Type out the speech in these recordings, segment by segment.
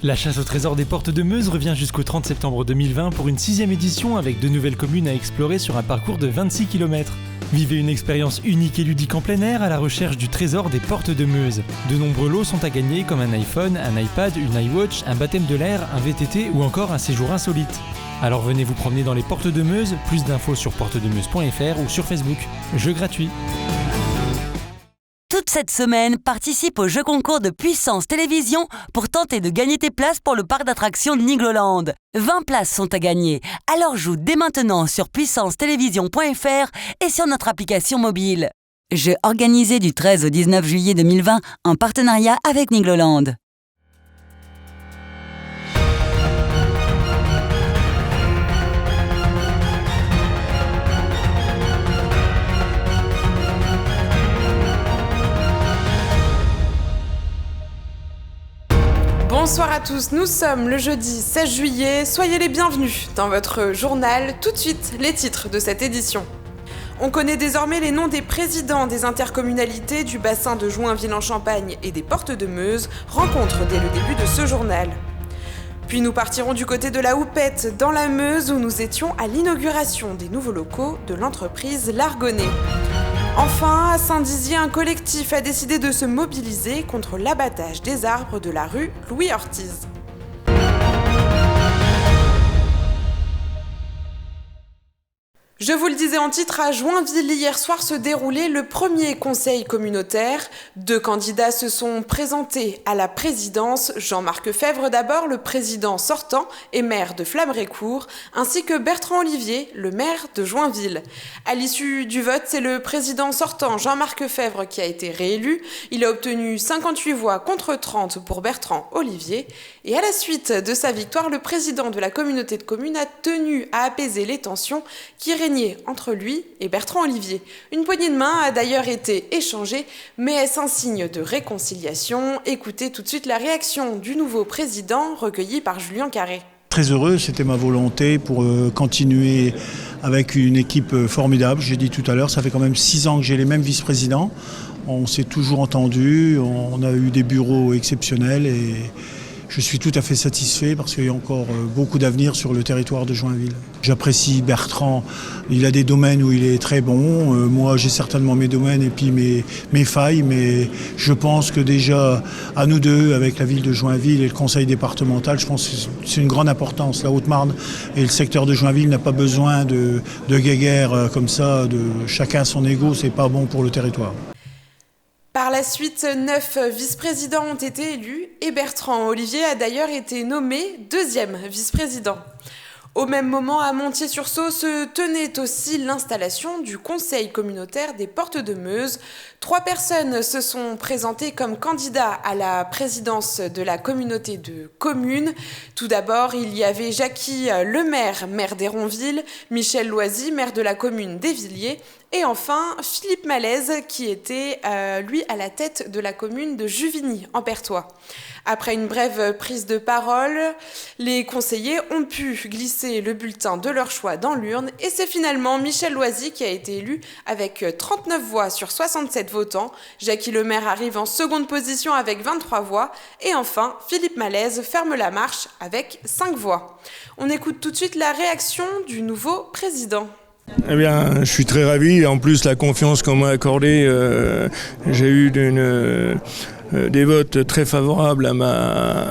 La chasse au trésor des Portes de Meuse revient jusqu'au 30 septembre 2020 pour une 6e édition avec de nouvelles communes à explorer sur un parcours de 26 km. Vivez une expérience unique et ludique en plein air à la recherche du trésor des Portes de Meuse. De nombreux lots sont à gagner comme un iPhone, un iPad, une iWatch, un baptême de l'air, un VTT ou encore un séjour insolite. Alors venez vous promener dans les Portes de Meuse, plus d'infos sur portesdemeuse.fr ou sur Facebook. Jeu gratuit. Toute cette semaine, participe au jeu concours de Puissance Télévisions pour tenter de gagner tes places pour le parc d'attractions de Nigloland. 20 places sont à gagner, alors joue dès maintenant sur puissancetélévision.fr et sur notre application mobile. Jeu organisé du 13 au 19 juillet 2020 en partenariat avec Nigloland. Bonsoir à tous, nous sommes le jeudi 16 juillet, soyez les bienvenus dans votre journal. Tout de suite, les titres de cette édition. On connaît désormais les noms des présidents des intercommunalités du bassin de Joinville-en-Champagne et des Portes de Meuse, rencontre dès le début de ce journal. Puis nous partirons du côté de la Houppette, dans la Meuse, où nous étions à l'inauguration des nouveaux locaux de l'entreprise L'Argonnet. Enfin, à Saint-Dizier, un collectif a décidé de se mobiliser contre l'abattage des arbres de la rue Louis-Ortiz. Je vous le disais en titre, à Joinville, hier soir se déroulait le premier conseil communautaire. 2 candidats se sont présentés à la présidence. Jean-Marc Fèvre d'abord, le président sortant et maire de Flamerécourt, ainsi que Bertrand Olivier, le maire de Joinville. À l'issue du vote, c'est le président sortant, Jean-Marc Fèvre, qui a été réélu. Il a obtenu 58 voix contre 30 pour Bertrand Olivier. Et à la suite de sa victoire, le président de la communauté de communes a tenu à apaiser les tensions qui régnaient entre lui et Bertrand Olivier. Une poignée de main a d'ailleurs été échangée, mais est-ce un signe de réconciliation? Écoutez tout de suite la réaction du nouveau président recueillie par Julien Carré. Très heureux, c'était ma volonté pour continuer avec une équipe formidable. J'ai dit tout à l'heure, ça fait quand même 6 ans que j'ai les mêmes vice-présidents. On s'est toujours entendu, on a eu des bureaux exceptionnels et je suis tout à fait satisfait parce qu'il y a encore beaucoup d'avenir sur le territoire de Joinville. J'apprécie Bertrand, il a des domaines où il est très bon. Moi, j'ai certainement mes domaines et puis mes failles, mais je pense que déjà, à nous deux, avec la ville de Joinville et le conseil départemental, je pense que c'est une grande importance. La Haute-Marne et le secteur de Joinville n'a pas besoin de guéguerre comme ça, de chacun son ego, c'est pas bon pour le territoire. Par la suite, 9 vice-présidents ont été élus et Bertrand Olivier a d'ailleurs été nommé 2e vice-président. Au même moment, à Montier-sur-Sault se tenait aussi l'installation du conseil communautaire des Portes de Meuse. 3 personnes se sont présentées comme candidats à la présidence de la communauté de communes. Tout d'abord, il y avait Jackie Lemaire, maire d'Héronville, Michel Loisy, maire de la commune d'Évilliers, et enfin Philippe Malaise, qui était lui à la tête de la commune de Juvigny, en Perthois. Après une brève prise de parole, les conseillers ont pu glisser le bulletin de leur choix dans l'urne et c'est finalement Michel Loisy qui a été élu avec 39 voix sur 67 votants. Jackie Lemaire arrive en seconde position avec 23 voix et enfin Philippe Malaise ferme la marche avec 5 voix. On écoute tout de suite la réaction du nouveau président. Eh bien, je suis très ravi. En plus, la confiance qu'on m'a accordée, j'ai eu des votes très favorables à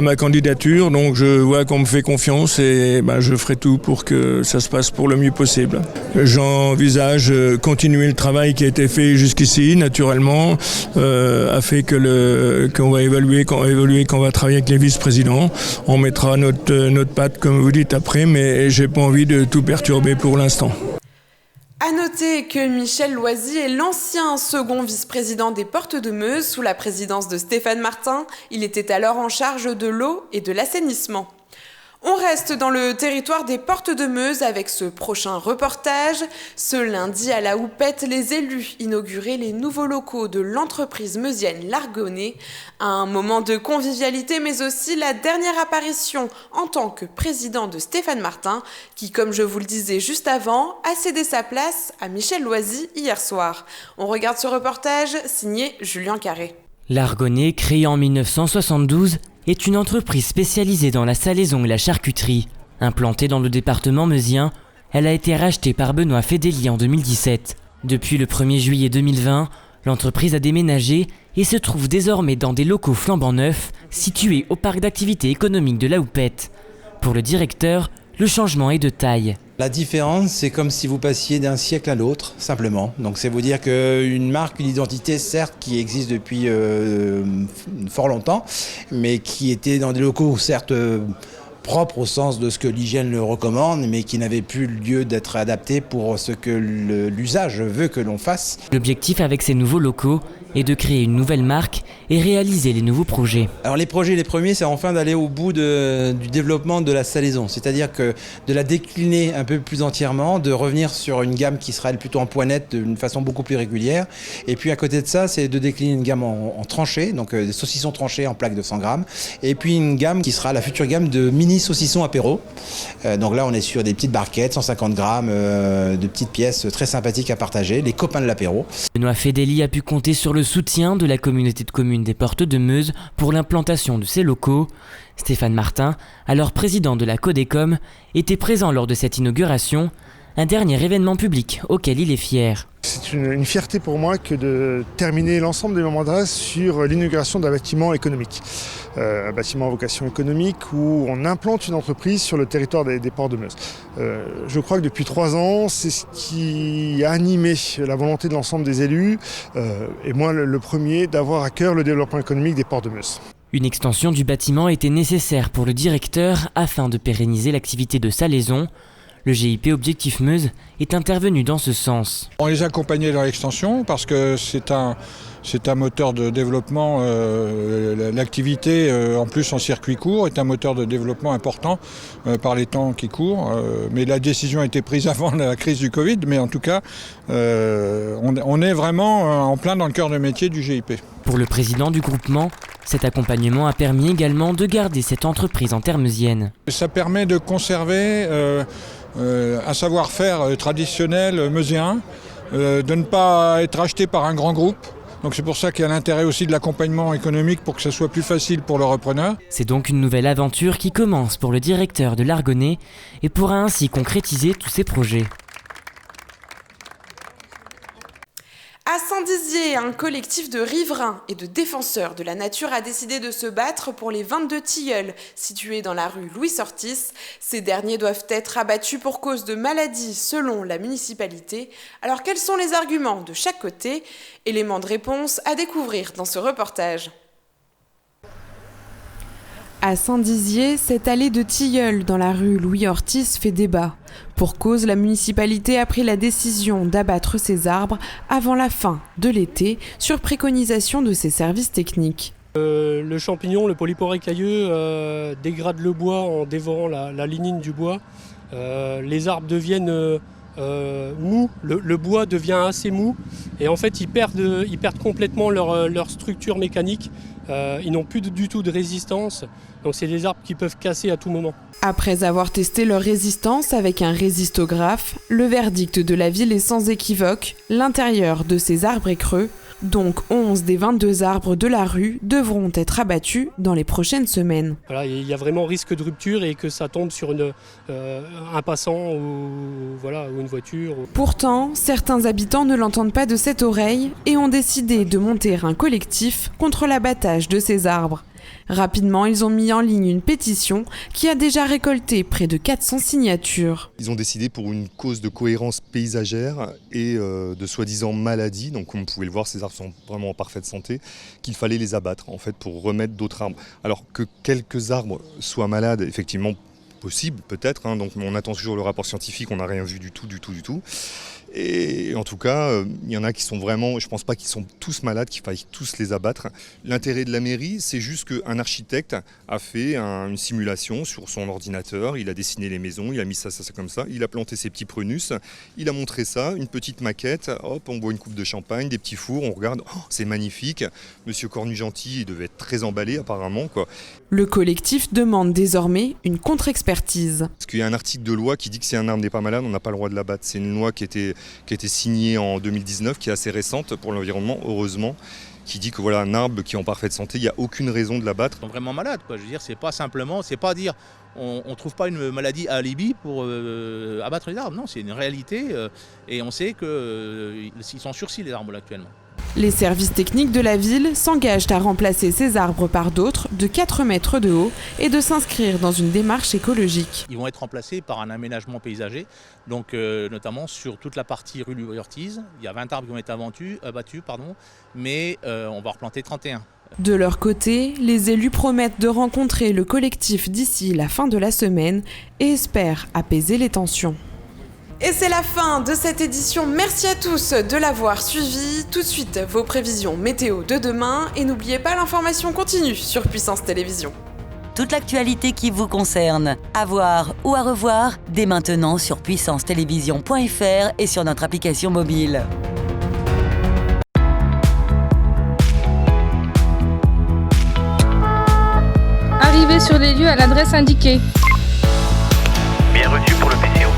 ma candidature. Donc, je vois qu'on me fait confiance et je ferai tout pour que ça se passe pour le mieux possible. J'envisage continuer le travail qui a été fait jusqu'ici, naturellement, a fait qu'on va évoluer, qu'on va travailler avec les vice-présidents. On mettra notre patte, comme vous dites, après, mais j'ai pas envie de tout perturber pour l'instant. À noter que Michel Loisy est l'ancien second vice-président des Portes de Meuse sous la présidence de Stéphane Martin. Il était alors en charge de l'eau et de l'assainissement. On reste dans le territoire des Portes de Meuse avec ce prochain reportage. Ce lundi à la Houppette, les élus inauguraient les nouveaux locaux de l'entreprise meusienne L'Argonnet. Un moment de convivialité mais aussi la dernière apparition en tant que président de Stéphane Martin qui, comme je vous le disais juste avant, a cédé sa place à Michel Loisy hier soir. On regarde ce reportage signé Julien Carré. L'Argonnet, créé en 1972, est une entreprise spécialisée dans la salaison et la charcuterie. Implantée dans le département meusien, elle a été rachetée par Benoît Fedeli en 2017. Depuis le 1er juillet 2020, l'entreprise a déménagé et se trouve désormais dans des locaux flambant neufs situés au parc d'activités économiques de la Houppette. Pour le directeur, le changement est de taille. La différence, c'est comme si vous passiez d'un siècle à l'autre, simplement. Donc c'est vous dire qu'une marque, une identité, certes, qui existe depuis fort longtemps, mais qui était dans des locaux, certes, propres au sens de ce que l'hygiène le recommande, mais qui n'avait plus lieu d'être adapté pour ce que l'usage veut que l'on fasse. L'objectif avec ces nouveaux locaux est de créer une nouvelle marque et réaliser les nouveaux projets. Alors les projets, les premiers, c'est enfin d'aller au bout du développement de la salaison, c'est-à-dire que de la décliner un peu plus entièrement, de revenir sur une gamme qui sera plutôt en poinette d'une façon beaucoup plus régulière. Et puis à côté de ça, c'est de décliner une gamme en tranchées, donc des saucissons tranchés en plaques de 100 grammes, et puis une gamme qui sera la future gamme de mini saucissons apéro. Donc là, on est sur des petites barquettes, 150 grammes, de petites pièces très sympathiques à partager, les copains de l'apéro. Benoît Fedeli a pu compter sur le soutien de la communauté de communes des Portes de Meuse pour l'implantation de ces locaux. Stéphane Martin, alors président de la Codecom, était présent lors de cette inauguration, un dernier événement public auquel il est fier. C'est une fierté pour moi que de terminer l'ensemble des moments d'adresse sur l'inauguration d'un bâtiment économique. Un bâtiment à vocation économique où on implante une entreprise sur le territoire des Portes de Meuse. Je crois que depuis 3 ans, c'est ce qui a animé la volonté de l'ensemble des élus, et moi le premier, d'avoir à cœur le développement économique des Portes de Meuse. Une extension du bâtiment était nécessaire pour le directeur afin de pérenniser l'activité de salaison. Le GIP Objectif Meuse est intervenu dans ce sens. On les accompagnait dans l'extension parce que c'est un moteur de développement. L'activité, en plus en circuit court, est un moteur de développement important par les temps qui courent. Mais la décision a été prise avant la crise du Covid. Mais en tout cas, on est vraiment en plein dans le cœur de métier du GIP. Pour le président du groupement, cet accompagnement a permis également de garder cette entreprise en terre meusienne. Ça permet de conserver un savoir-faire traditionnel meusien, de ne pas être acheté par un grand groupe. Donc c'est pour ça qu'il y a l'intérêt aussi de l'accompagnement économique pour que ça soit plus facile pour le repreneur. C'est donc une nouvelle aventure qui commence pour le directeur de l'Argonnet et pourra ainsi concrétiser tous ses projets. À Saint-Dizier, un collectif de riverains et de défenseurs de la nature a décidé de se battre pour les 22 tilleuls situés dans la rue Louis Ortis. Ces derniers doivent être abattus pour cause de maladies selon la municipalité. Alors quels sont les arguments de chaque côté? Éléments de réponse à découvrir dans ce reportage. À Saint-Dizier, cette allée de tilleuls dans la rue Louis Ortis fait débat. Pour cause, la municipalité a pris la décision d'abattre ces arbres avant la fin de l'été, sur préconisation de ses services techniques. Le champignon, le polyporé cailleux, dégrade le bois en dévorant la lignine du bois. Les arbres deviennent mous, le bois devient assez mou et en fait ils perdent complètement leur structure mécanique. Ils n'ont plus du tout de résistance, donc c'est des arbres qui peuvent casser à tout moment. Après avoir testé leur résistance avec un résistographe, le verdict de la ville est sans équivoque, l'intérieur de ces arbres est creux, donc 11 des 22 arbres de la rue devront être abattus dans les prochaines semaines. Voilà, il y a vraiment risque de rupture et que ça tombe sur un passant ou une voiture. Pourtant, certains habitants ne l'entendent pas de cette oreille et ont décidé de monter un collectif contre l'abattage de ces arbres. Rapidement, ils ont mis en ligne une pétition qui a déjà récolté près de 400 signatures. Ils ont décidé pour une cause de cohérence paysagère et de soi-disant maladies, donc comme vous pouvez le voir, ces arbres sont vraiment en parfaite santé, qu'il fallait les abattre en fait pour remettre d'autres arbres. Alors que quelques arbres soient malades, effectivement possible peut-être, donc on attend toujours le rapport scientifique, on n'a rien vu du tout. Et en tout cas, il y en a qui sont vraiment, je ne pense pas qu'ils sont tous malades, qu'il faille tous les abattre. L'intérêt de la mairie, c'est juste qu'un architecte a fait une simulation sur son ordinateur, il a dessiné les maisons, il a mis ça comme ça, il a planté ses petits prunus, il a montré ça, une petite maquette, hop, on boit une coupe de champagne, des petits fours, on regarde, c'est magnifique. Monsieur Cornu-Gentil, il devait être très emballé apparemment, quoi. Le collectif demande désormais une contre-expertise. Parce qu'il y a un article de loi qui dit que si un arbre n'est pas malade, on n'a pas le droit de l'abattre. C'est une loi qui a été signée en 2019, qui est assez récente pour l'environnement, heureusement. qui dit que voilà, un arbre qui est en parfaite santé, il n'y a aucune raison de l'abattre. Ils sont vraiment malades, quoi. Je veux dire, c'est pas dire on trouve pas une maladie à alibi pour abattre les arbres. Non, c'est une réalité et on sait qu'ils sont sursis les arbres là, actuellement. Les services techniques de la ville s'engagent à remplacer ces arbres par d'autres de 4 mètres de haut et de s'inscrire dans une démarche écologique. Ils vont être remplacés par un aménagement paysager, donc notamment sur toute la partie rue Louis-Ortiz. Il y a 20 arbres qui vont être abattus, mais on va replanter 31. De leur côté, les élus promettent de rencontrer le collectif d'ici la fin de la semaine et espèrent apaiser les tensions. Et c'est la fin de cette édition. Merci à tous de l'avoir suivi. Tout de suite, vos prévisions météo de demain. Et n'oubliez pas, l'information continue sur Puissance Télévisions. Toute l'actualité qui vous concerne, à voir ou à revoir, dès maintenant sur puissancetélévision.fr et sur notre application mobile. Arrivez sur les lieux à l'adresse indiquée. Bien reçu pour le PCO.